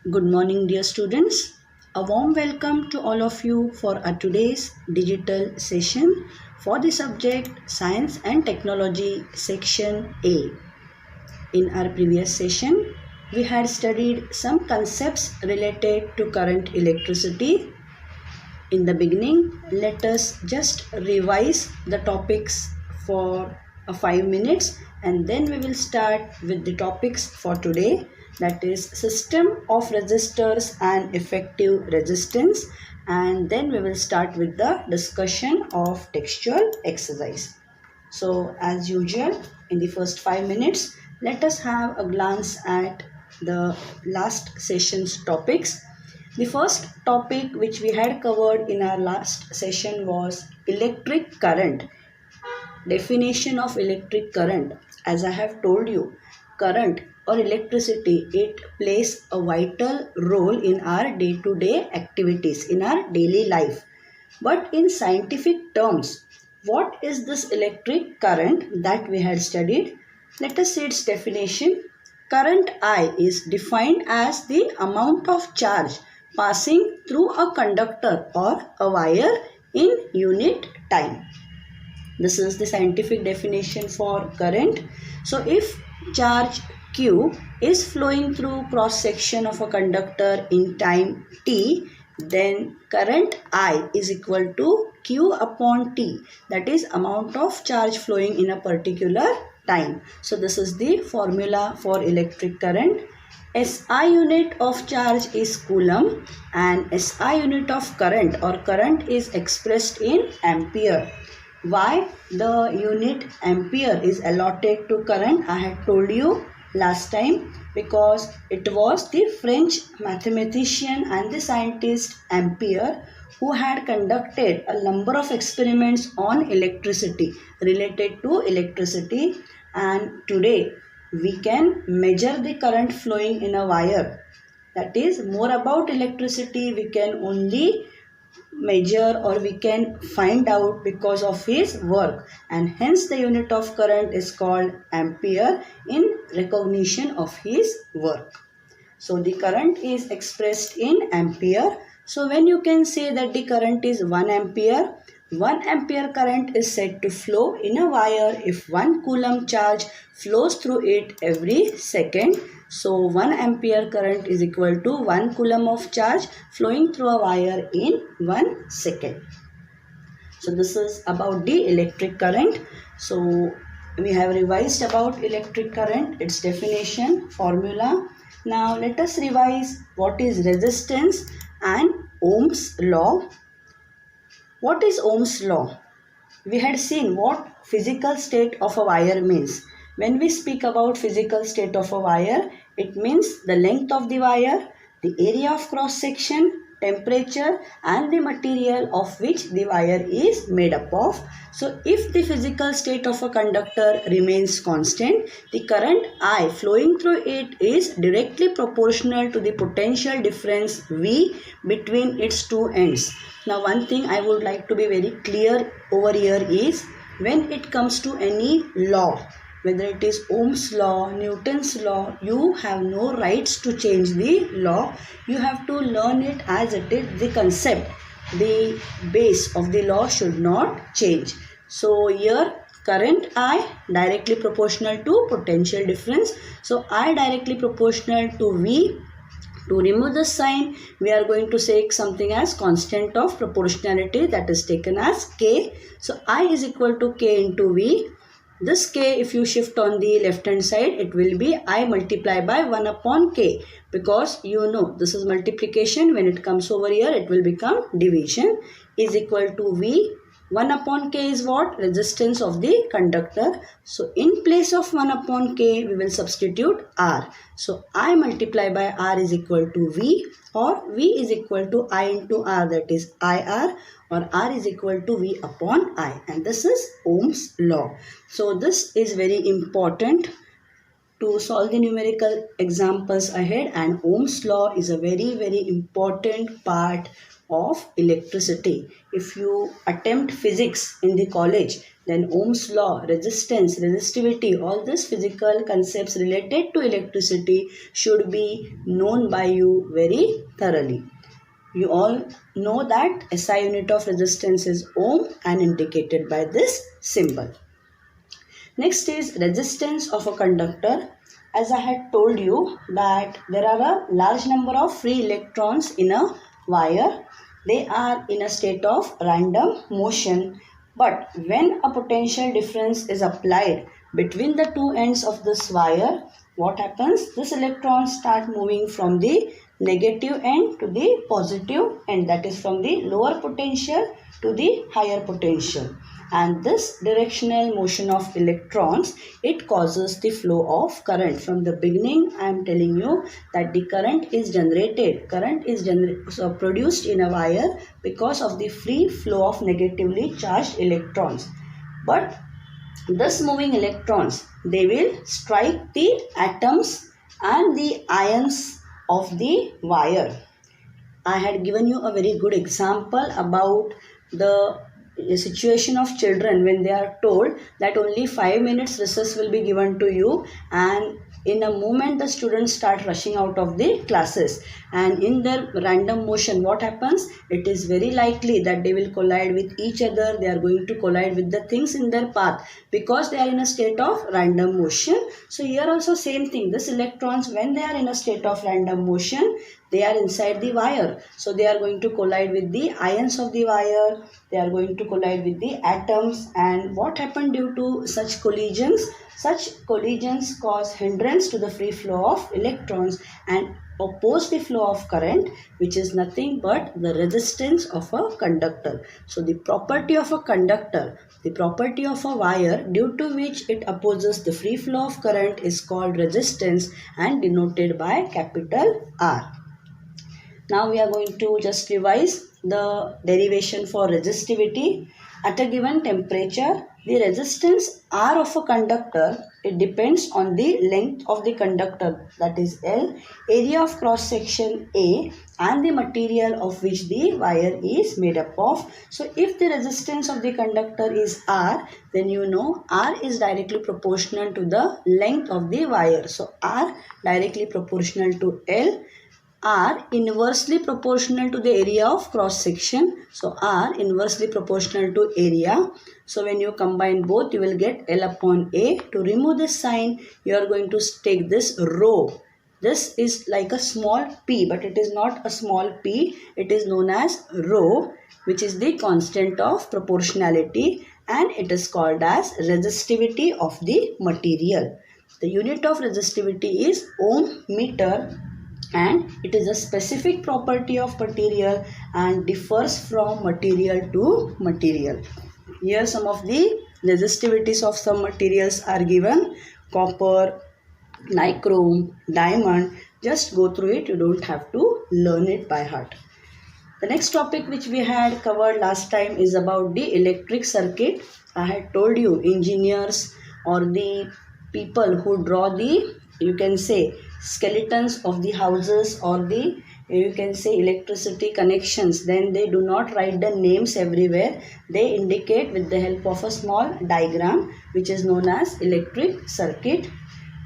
Good morning, dear students. A warm welcome to all of you for our today's digital session for the subject Science and Technology Section A. In our previous session, we had studied some concepts related to current electricity. In the beginning, let us just revise the topics for 5 minutes and then we will start with the topics for today, that is system of resistors and effective resistance, and then we will start with the discussion of textual exercise. So as usual, in the first 5 minutes, let us have a glance at the last session's topics. The first topic which we had covered in our last session was electric current. Definition of electric current. As I have told you, current or electricity, it plays a vital role in our day-to-day activities, in our daily life. But in scientific terms, what is this electric current that we had studied? Let us see its definition. Current I is defined as the amount of charge passing through a conductor or a wire in unit time. This is the scientific definition for current. So if charge Q is flowing through cross section of a conductor in time t, then current I is equal to Q upon T, that is amount of charge flowing in a particular time. So this is the formula for electric current. SI unit of charge is coulomb and SI unit of current or current is expressed in ampere. Why the unit ampere is allotted to current, I had told you last time, because it was the French mathematician and the scientist Ampere who had conducted a number of experiments on electricity, related to electricity, and today we can measure the current flowing in a wire. That is more about electricity we can only measure or we can find out because of his work, and hence the unit of current is called ampere in recognition of his work. So the current is expressed in ampere. So when you can say that the current is 1 ampere, 1 ampere current is said to flow in a wire if 1 coulomb charge flows through it every second. So 1 ampere current is equal to 1 coulomb of charge flowing through a wire in 1 second. So this is about the electric current. So we have revised about electric current, its definition, formula. Now let us revise what is resistance and Ohm's law. What is Ohm's law? We had seen what physical state of a wire means. When we speak about physical state of a wire, it means the length of the wire, the area of cross section, temperature and the material of which the wire is made up of. So if the physical state of a conductor remains constant, the current I flowing through it is directly proportional to the potential difference V between its two ends. Now one thing I would like to be very clear over here is, when it comes to any law, whether it is Ohm's law, Newton's law, you have no rights to change the law. You have to learn it as it is. The concept, the base of the law should not change. So here current I directly proportional to potential difference. So I directly proportional to V. To remove the sign, we are going to take something as constant of proportionality, that is taken as K. So I is equal to K into V. This K, if you shift on the left hand side, it will be I multiply by 1 upon K, because you know this is multiplication. When it comes over here, it will become division, is equal to V. 1 upon K is what? Resistance of the conductor. So in place of 1 upon K, we will substitute R. So I multiply by R is equal to V, or V is equal to I into R, that is IR, or R is equal to V upon I. And this is Ohm's law. So this is very important to solve the numerical examples ahead, and Ohm's law is a very important part of electricity. If you attempt physics in the college, then Ohm's law, resistance, resistivity, all these physical concepts related to electricity should be known by you very thoroughly. You all know that SI unit of resistance is ohm and indicated by this symbol. Next is resistance of a conductor. As I had told you that there are a large number of free electrons in a wire. They are in a state of random motion. But when a potential difference is applied between the two ends of this wire, what happens? These electrons start moving from the negative end to the positive end, that is from the lower potential to the higher potential. And this directional motion of electrons, it causes the flow of current. From the beginning I am telling you that the current is produced in a wire because of the free flow of negatively charged electrons. But thus moving electrons, they will strike the atoms and the ions of the wire. I had given you a very good example about the situation of children when they are told that only 5 minutes recess will be given to you, and in a moment the students start rushing out of the classes, and in their random motion what happens? It is very likely that they will collide with each other. They are going to collide with the things in their path because they are in a state of random motion. So here also same thing. These electrons, when they are in a state of random motion, they are inside the wire. So they are going to collide with the ions of the wire. They are going to collide with the atoms. And what happened due to such collisions? Such collisions cause hindrance to the free flow of electrons and oppose the flow of current, which is nothing but the resistance of a conductor. So the property of a conductor, the property of a wire due to which it opposes the free flow of current is called resistance and denoted by capital R. Now we are going to just revise the derivation for resistivity. At a given temperature, the resistance R of a conductor, it depends on the length of the conductor, that is L, area of cross section A, and the material of which the wire is made up of. So if the resistance of the conductor is R, then you know R is directly proportional to the length of the wire. So R directly proportional to L, R inversely proportional to the area of cross section. So R inversely proportional to area. So when you combine both, you will get L upon A. To remove this sign, you are going to take this rho. This is like a small p, but it is not a small p. It is known as rho, which is the constant of proportionality, and it is called as resistivity of the material. The unit of resistivity is ohm meter, and it is a specific property of material and differs from material to material. Here some of the resistivities of some materials are given: copper, nichrome, diamond. Just go through it, you don't have to learn it by heart. The next topic which we had covered last time is about the electric circuit. I had told you engineers or the people who draw the, you can say, skeletons of the houses or the, you can say, electricity connections, then they do not write the names everywhere. They indicate with the help of a small diagram which is known as electric circuit.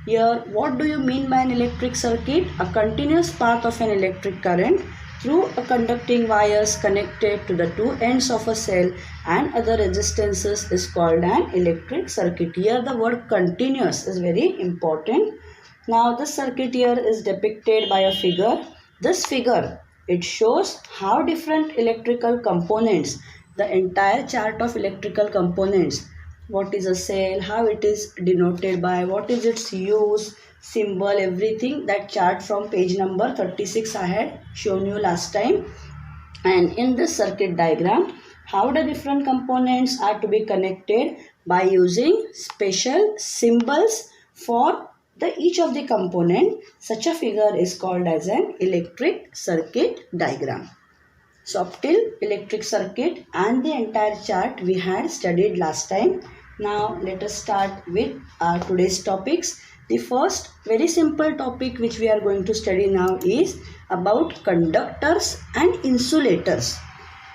Here, what do you mean by an electric circuit? A continuous path of an electric current through a conducting wires connected to the two ends of a cell and other resistances is called an electric circuit. Here the word continuous is very important. Now this circuit here is depicted by a figure. This figure, it shows how different electrical components, the entire chart of electrical components, what is a cell, how it is denoted by, what is its use, symbol, everything. That chart from page number 36 I had shown you last time. And in this circuit diagram, how the different components are to be connected by using special symbols for each of the component. Such a figure is called as an electric circuit diagram. So up till electric circuit and the entire chart we had studied last time. Now let us start with our today's topics. The first very simple topic which we are going to study now is about conductors and insulators.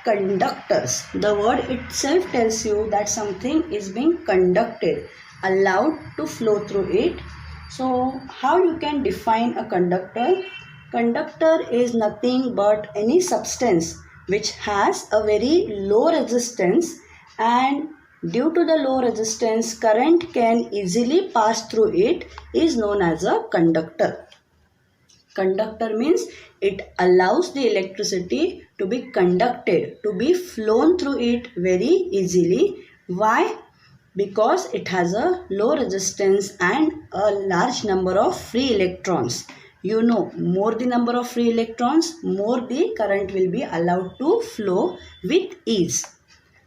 conductors. The word itself tells you that something is being conducted, allowed to flow through it. So how you can define a conductor? Conductor is nothing but any substance which has a very low resistance, and due to the low resistance, current can easily pass through it, is known as a conductor. Conductor means it allows the electricity to be conducted, to be flown through it very easily. Why? Because it has a low resistance and a large number of free electrons. You know, more the number of free electrons, more the current will be allowed to flow with ease.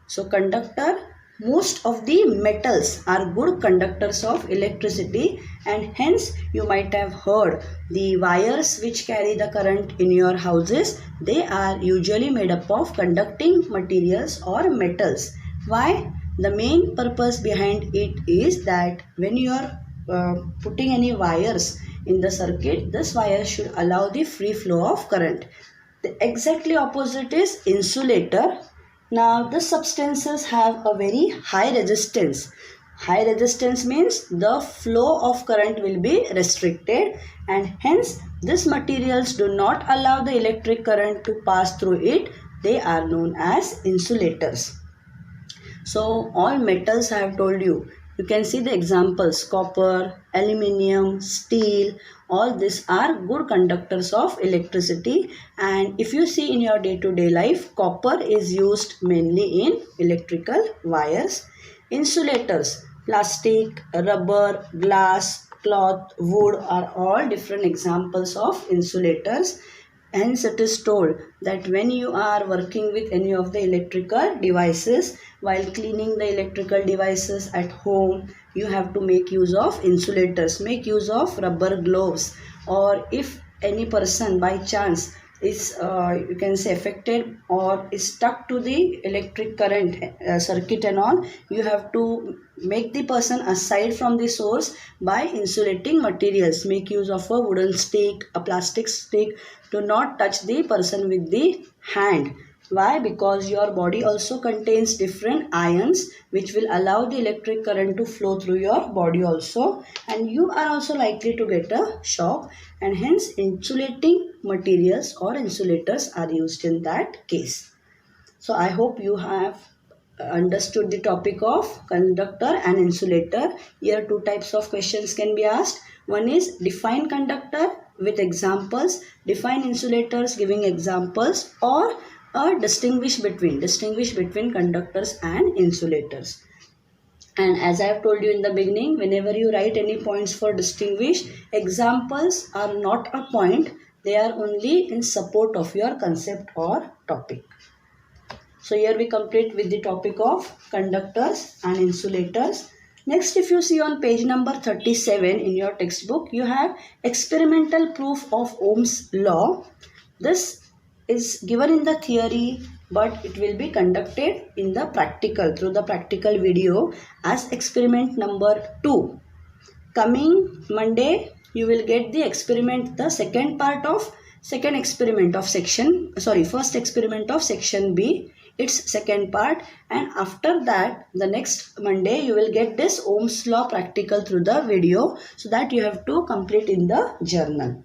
So conductor, most of the metals are good conductors of electricity, and hence you might have heard the wires which carry the current in your houses, they are usually made up of conducting materials or metals. Why? The main purpose behind it is that when you are putting any wires in the circuit, this wire should allow the free flow of current. The exactly opposite is insulator. Now, these substances have a very high resistance. High resistance means the flow of current will be restricted, and hence these materials do not allow the electric current to pass through it. They are known as insulators. So all metals I have told you. You can see the examples: copper, aluminium, steel. All these are good conductors of electricity. And if you see in your day-to-day life, copper is used mainly in electrical wires. Insulators, plastic, rubber, glass, cloth, wood are all different examples of insulators. Hence it is told that when you are working with any of the electrical devices, while cleaning the electrical devices at home, you have to make use of insulators, make use of rubber gloves. Or if any person by chance is you can say affected or is stuck to the electric current circuit and all, you have to make the person aside from the source by insulating materials. Make use of a wooden stick, a plastic stick. Do not touch the person with the hand. Why? Because your body also contains different ions which will allow the electric current to flow through your body also, and you are also likely to get a shock, and hence insulating materials or insulators are used in that case. So I hope you have understood the topic of conductor and insulator. Here two types of questions can be asked. One is define conductor with examples, define insulators giving examples, or distinguish between conductors and insulators. And as I have told you in the beginning, whenever you write any points for distinguish, examples are not a point, they are only in support of your concept or topic. So here we complete with the topic of conductors and insulators. Next, if you see on page number 37 in your textbook, you have experimental proof of Ohm's law. This is given in the theory, but it will be conducted in the practical through the practical video as experiment number 2. Coming Monday, you will get the experiment, the first experiment of section B, its second part, and after that the next Monday you will get this Ohm's law practical through the video, so that you have to complete in the journal.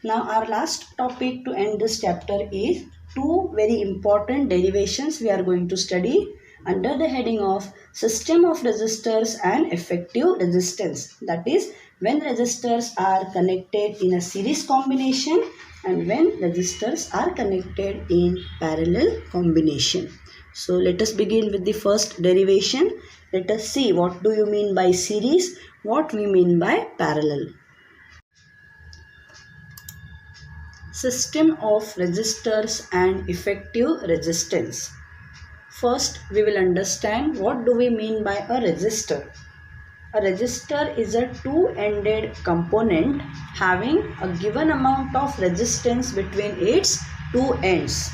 Now our last topic to end this chapter is two very important derivations we are going to study under the heading of system of resistors and effective resistance. That is, when resistors are connected in a series combination and when resistors are connected in parallel combination. So let us begin with the first derivation. Let us see what do you mean by series, what we mean by parallel. System of resistors and effective resistance. First, we will understand what do we mean by a resistor. A resistor is a two-ended component having a given amount of resistance between its two ends.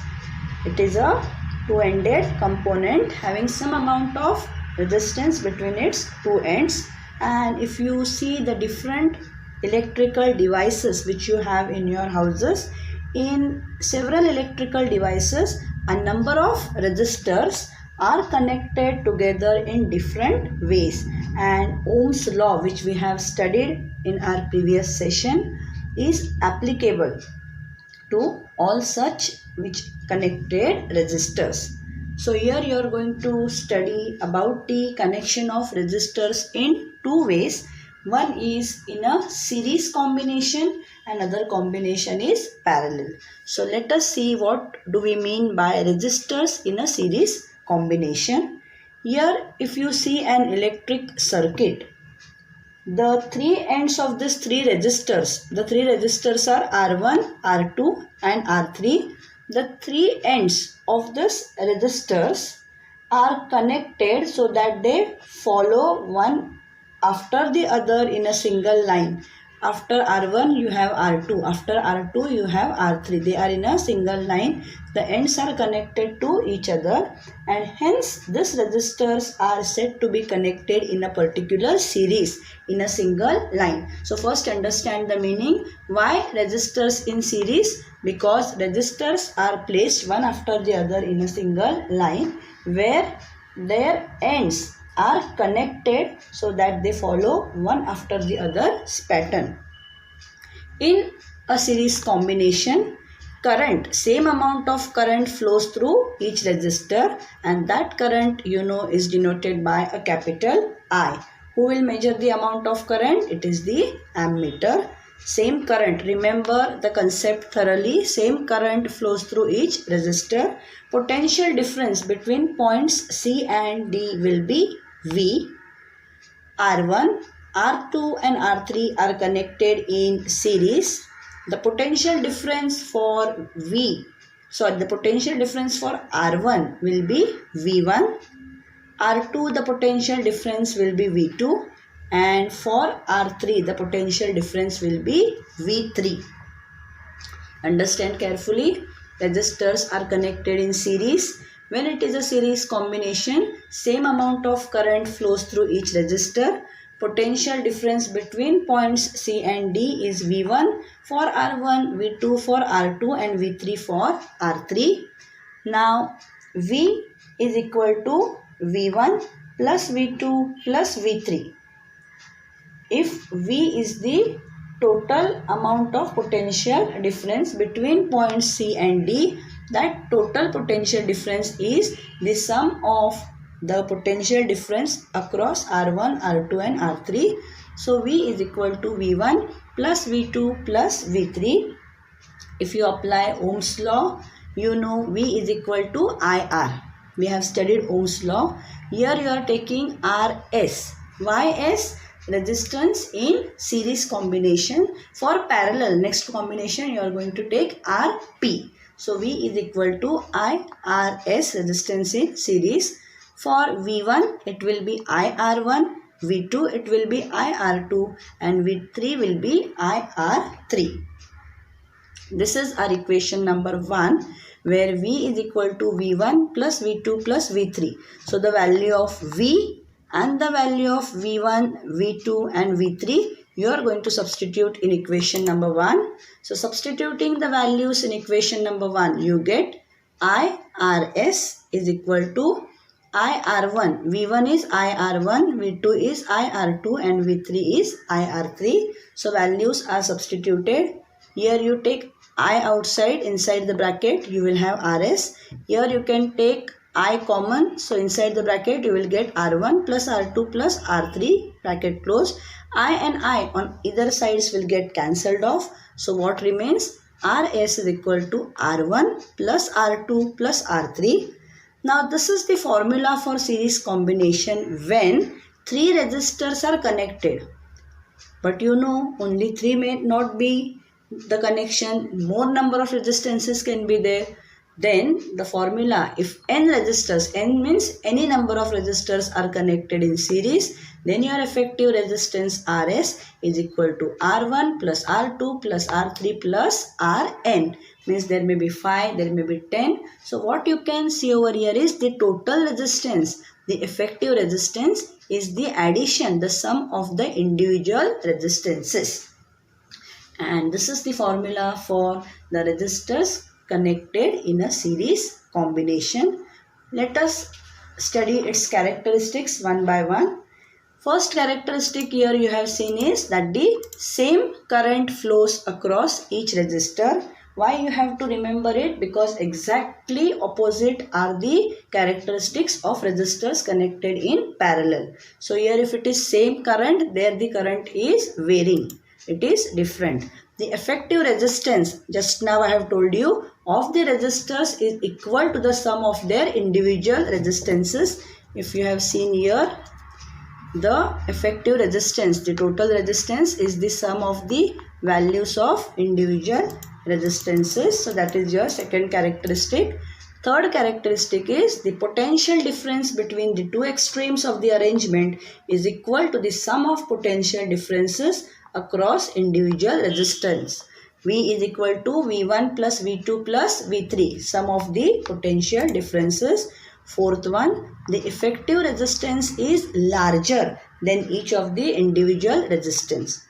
It is a two-ended component having some amount of resistance between its two ends. And if you see the different electrical devices which you have in your houses, in several electrical devices a number of resistors are connected together in different ways, and Ohm's law, which we have studied in our previous session, is applicable to all such which connected resistors. So here you are going to study about the connection of resistors in two ways. One is in a series combination and other combination is parallel. So let us see what do we mean by resistors in a series combination. Here if you see an electric circuit, the three ends of these three resistors, the three resistors are R1, R2 and R3. The three ends of these resistors are connected so that they follow one after the other in a single line. After R1 you have R2, after R2 you have R3. They are in a single line. The ends are connected to each other, and hence these resistors are said to be connected in a particular series in a single line. So first understand the meaning. Why resistors in series? Because resistors are placed one after the other in a single line where their ends are connected so that they follow one after the other pattern. In a series combination, current, same amount of current flows through each resistor, and that current is denoted by a capital I. Who will measure the amount of current? It is the ammeter. Same current, remember the concept thoroughly, same current flows through each resistor. Potential difference between points C and D will be V. R1, R2 and R3 are connected in series. The potential difference for the potential difference for R1 will be V1. R2 the potential difference will be V2, and for R3 the potential difference will be V3. Understand carefully. Resistors are connected in series. When it is a series combination, same amount of current flows through each resistor. Potential difference between points C and D is V1 for R1, V2 for R2 and V3 for R3. Now V is equal to V1 plus V2 plus V3. If V is the total amount of potential difference between points C and D, that total potential difference is the sum of the potential difference across R1, R2 and R3. So V is equal to V1 plus V2 plus V3. If you apply Ohm's law, you know V is equal to IR. We have studied Ohm's law. Here you are taking RS. Why S? Resistance in series combination. For parallel, next combination you are going to take RP. So V is equal to IRS, resistance in series. For V1 it will be IR1, V2 it will be IR2 and V3 will be IR3. This is our equation number 1, where V is equal to V1 plus V2 plus V3. So the value of V and the value of V1, V2 and V3 you are going to substitute in equation number 1. So substituting the values in equation number 1, you get IRS is equal to IR1. V1 is IR1, V2 is IR2 and V3 is IR3. So values are substituted. Here you take I outside, inside the bracket you will have RS. Here you can take I common, so inside the bracket you will get R1 plus R2 plus R3, bracket close. I and I on either sides will get cancelled off. So what remains? RS is equal to R1 plus R2 plus R3. Now this is the formula for series combination when three resistors are connected. But only three may not be the connection. More number of resistances can be there. Then the formula, if n resistors, n means any number of resistors are connected in series, then your effective resistance RS is equal to R1 plus R2 plus R3 plus Rn. Means there may be 5, there may be 10. So what you can see over here is the total resistance. The effective resistance is the addition, the sum of the individual resistances. And this is the formula for the resistors connected in a series combination. Let us study its characteristics one by one. First characteristic here you have seen is that the same current flows across each resistor. Why you have to remember it? Because exactly opposite are the characteristics of resistors connected in parallel. So here if it is same current, there the current is varying. It is different. The effective resistance, just now I have told you, of the resistors is equal to the sum of their individual resistances. If you have seen here, the effective resistance, the total resistance is the sum of the values of individual resistances. So that is your second characteristic. Third characteristic is the potential difference between the two extremes of the arrangement is equal to the sum of potential differences across individual resistance. V is equal to V1 plus V2 plus V3, sum of the potential differences. Fourth one, the effective resistance is larger than each of the individual resistance.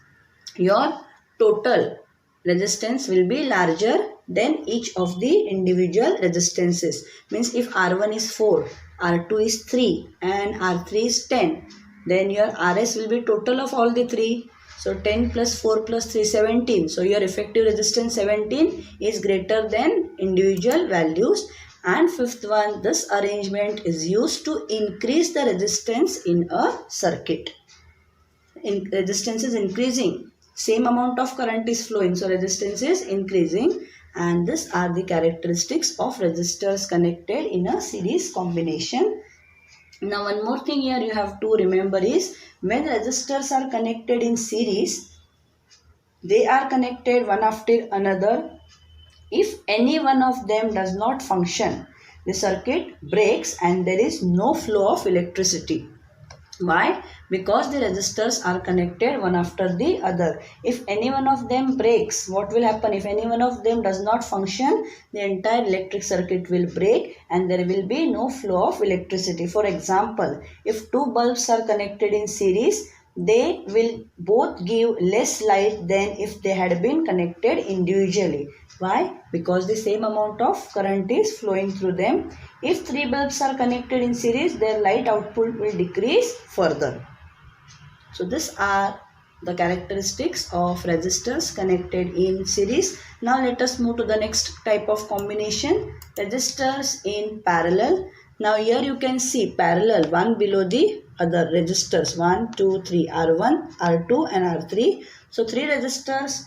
Your total resistance will be larger than each of the individual resistances. Means if R1 is 4, R2 is 3 and R3 is 10, then your RS will be total of all the three. So 10 plus 4 plus 3, 17. So your effective resistance 17 is greater than individual values. And fifth one, this arrangement is used to increase the resistance in a circuit. Resistance is increasing. Same amount of current is flowing. So resistance is increasing. And these are the characteristics of resistors connected in a series combination. Now one more thing here you have to remember is when resistors are connected in series, they are connected one after another. If any one of them does not function, the circuit breaks and there is no flow of electricity. Why? Because the resistors are connected one after the other. If any one of them breaks, what will happen? If any one of them does not function, the entire electric circuit will break and there will be no flow of electricity. For example, if two bulbs are connected in series, they will both give less light than if they had been connected individually. Why? Because the same amount of current is flowing through them. If three bulbs are connected in series, their light output will decrease further. So these are the characteristics of resistors connected in series. Now let us move to the next type of combination, resistors in parallel. Now here you can see parallel, one below the other resistors, 1, 2, 3, R1, R2 and R3. So three resistors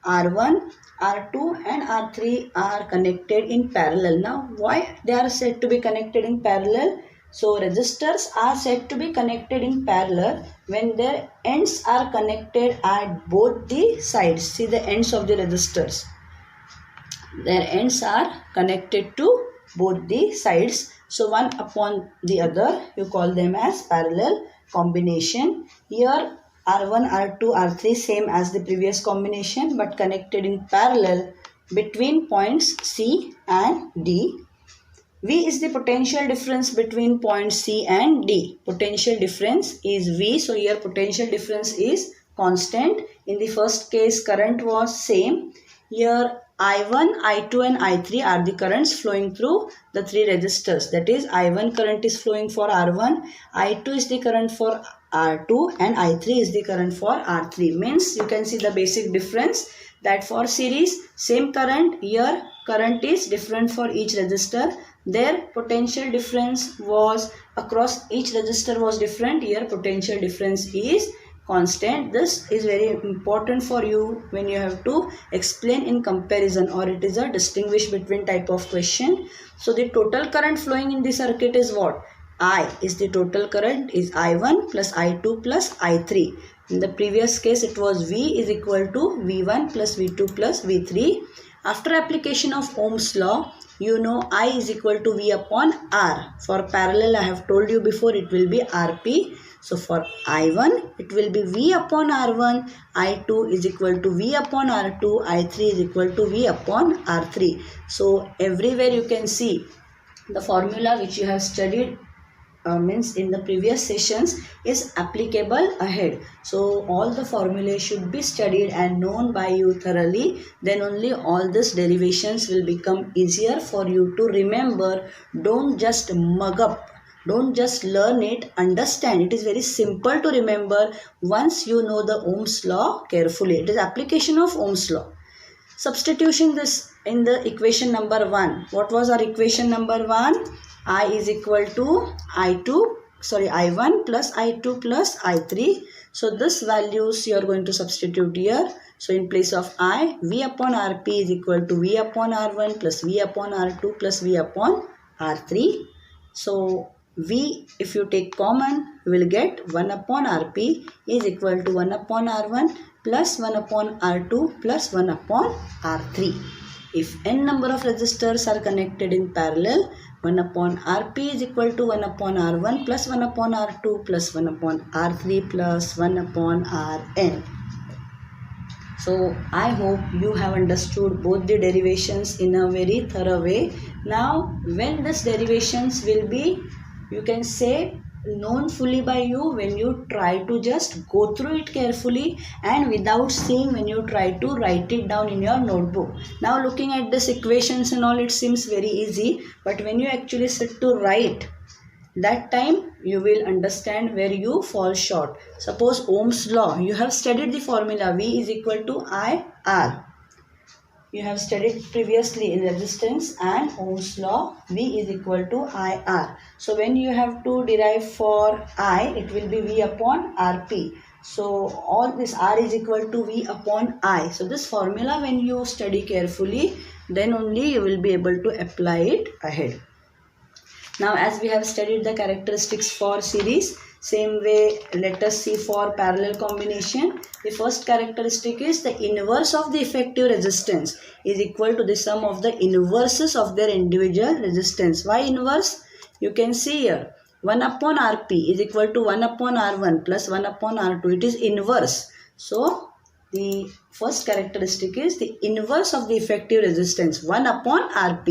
R1, R2 and R3 are connected in parallel. Now why they are said to be connected in parallel? So resistors are said to be connected in parallel when their ends are connected at both the sides. See the ends of the resistors. Their ends are connected to both the sides. So one upon the other, you call them as parallel combination. Here R1, R2, R3 same as the previous combination but connected in parallel between points C and D. V is the potential difference between points C and D. Potential difference is V. So here potential difference is constant. In the first case current was same. Here I1, I2 and I3 are the currents flowing through the three resistors. That is I1 current is flowing for R1, I2 is the current for R2 and I3 is the current for R3. Means you can see the basic difference that for series same current, here current is different for each resistor. Their potential difference was across each resistor was different. Here potential difference is constant. This is very important for you when you have to explain in comparison, or it is a distinguish between type of question. So the total current flowing in the circuit is what? I is the total current is I1 plus I2 plus I3. In the previous case it was V is equal to V1 plus V2 plus V3. After application of Ohm's law, you know I is equal to V upon R. For parallel I have told you before it will be RP. So for I1 it will be V upon R1, I2 is equal to V upon R2, I3 is equal to V upon R3. So everywhere you can see the formula which you have studied means in the previous sessions is applicable ahead. So all the formulae should be studied and known by you thoroughly. Then only all these derivations will become easier for you to remember. Don't just mug up. Don't just learn it, understand. It is very simple to remember once you know the Ohm's law carefully. It is application of Ohm's law. Substitution this in the equation number 1. What was our equation number 1? I is equal to I1 plus I2 plus I3. So this values you are going to substitute here. So in place of I, V upon Rp is equal to V upon R1 plus V upon R2 plus V upon R3. So V, if you take common, you will get 1 upon Rp is equal to 1 upon R1 plus 1 upon R2 plus 1 upon R3. If n number of resistors are connected in parallel, 1 upon Rp is equal to 1 upon R1 plus 1 upon R2 plus 1 upon R3 plus 1 upon Rn. So I hope you have understood both the derivations in a very thorough way. Now when these derivations will be, you can say, known fully by you when you try to just go through it carefully and without seeing, when you try to write it down in your notebook. Now looking at these equations and all, it seems very easy, but when you actually sit to write, that time you will understand where you fall short. Suppose Ohm's law, you have studied the formula V is equal to IR. You have studied previously in resistance and Ohm's law, V is equal to IR. So when you have to derive for I, it will be V upon Rp. So all this R is equal to V upon I. So this formula, when you study carefully, then only you will be able to apply it ahead. Now as we have studied the characteristics for series, same way let us see for parallel combination. The first characteristic is the inverse of the effective resistance is equal to the sum of the inverses of their individual resistance. Why inverse? You can see here 1 upon Rp is equal to 1 upon R1 plus 1 upon R2. It is inverse. So the first characteristic is the inverse of the effective resistance. 1 upon Rp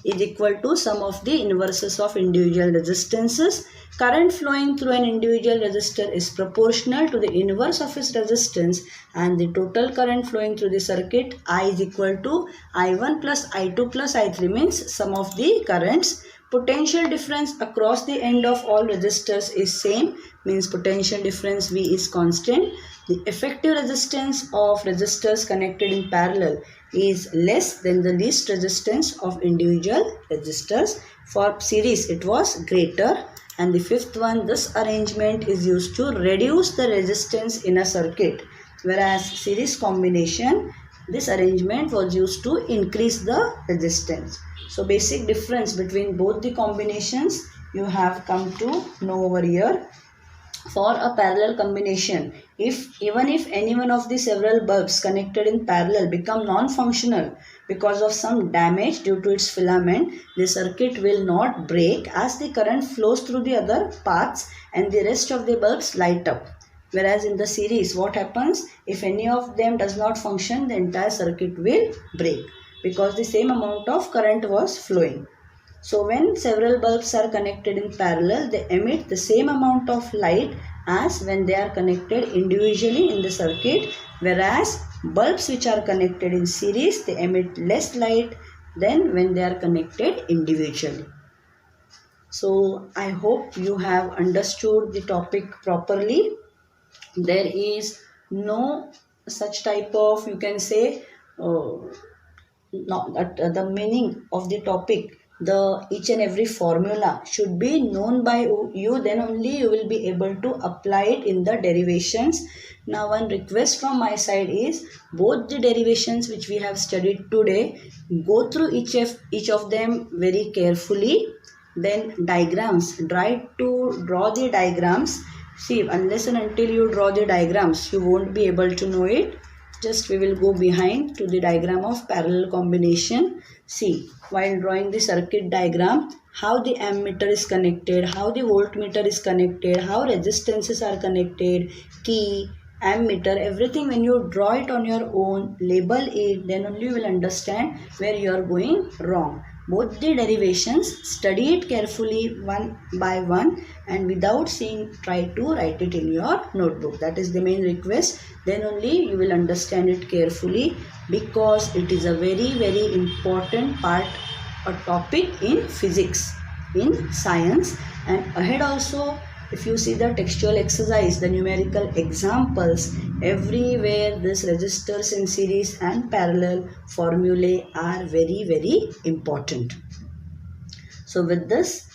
is equal to sum of the inverses of individual resistances. Current flowing through an individual resistor is proportional to the inverse of its resistance, and the total current flowing through the circuit I is equal to I1 plus I2 plus I3 means sum of the currents. Potential difference across the end of all resistors is same, means potential difference V is constant. The effective resistance of resistors connected in parallel is less than the least resistance of individual resistors. For series it was greater. And the fifth one, this arrangement is used to reduce the resistance in a circuit, whereas series combination, this arrangement was used to increase the resistance. So basic difference between both the combinations you have come to know over here. For a parallel combination, even if any one of the several bulbs connected in parallel become non-functional because of some damage due to its filament, the circuit will not break as the current flows through the other paths and the rest of the bulbs light up. Whereas in the series, what happens? If any of them does not function, the entire circuit will break because the same amount of current was flowing. So when several bulbs are connected in parallel, they emit the same amount of light as when they are connected individually in the circuit, whereas bulbs which are connected in series, they emit less light than when they are connected individually. So I hope you have understood the topic properly. There is no such type of, you can say, the meaning of the topic. Each and every formula should be known by you, then only you will be able to apply it in the derivations. Now one request from my side is, both the derivations which we have studied today, go through each of them very carefully. Then diagrams, try to draw the diagrams. See, unless and until you draw the diagrams, you won't be able to know it. Just we will go behind to the diagram of parallel combination. See, while drawing the circuit diagram, how the ammeter is connected, how the voltmeter is connected, how resistances are connected, key, ammeter, everything when you draw it on your own, label it, then only you will understand where you are going wrong. Both the derivations, study it carefully one by one, and without seeing, try to write it in your notebook. That is the main request. Then only you will understand it carefully, because it is a very, very important part or topic in physics, in science. And ahead also, if you see the textual exercise, the numerical examples, everywhere this resistors in series and parallel formulae are very, very important. So with this,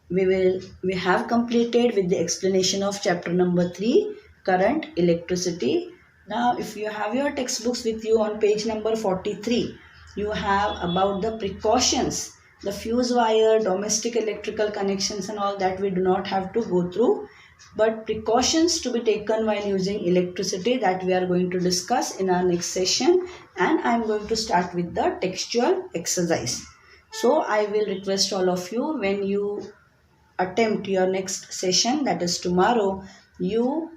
we have completed with the explanation of chapter number 3, current, electricity. Now if you have your textbooks with you, on page number 43, you have about the precautions, the fuse wire, domestic electrical connections and all that we do not have to go through, but precautions to be taken while using electricity, that we are going to discuss in our next session. And I am going to start with the textual exercise. So I will request all of you, when you attempt your next session, that is tomorrow, you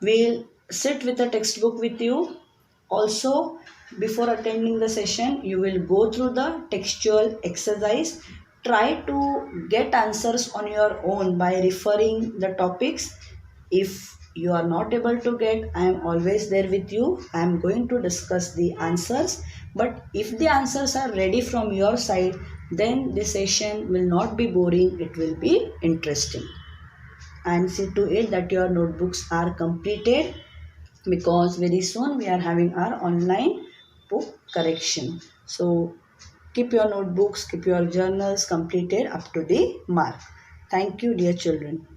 will sit with a textbook with you. Also, before attending the session, you will go through the textual exercise. Try to get answers on your own by referring the topics. If you are not able to get, I am always there with you. I am going to discuss the answers. But if the answers are ready from your side, then the session will not be boring, it will be interesting. And see to it that your notebooks are completed, because very soon we are having our online book correction. So keep your notebooks, keep your journals completed up to the mark. Thank you, dear children.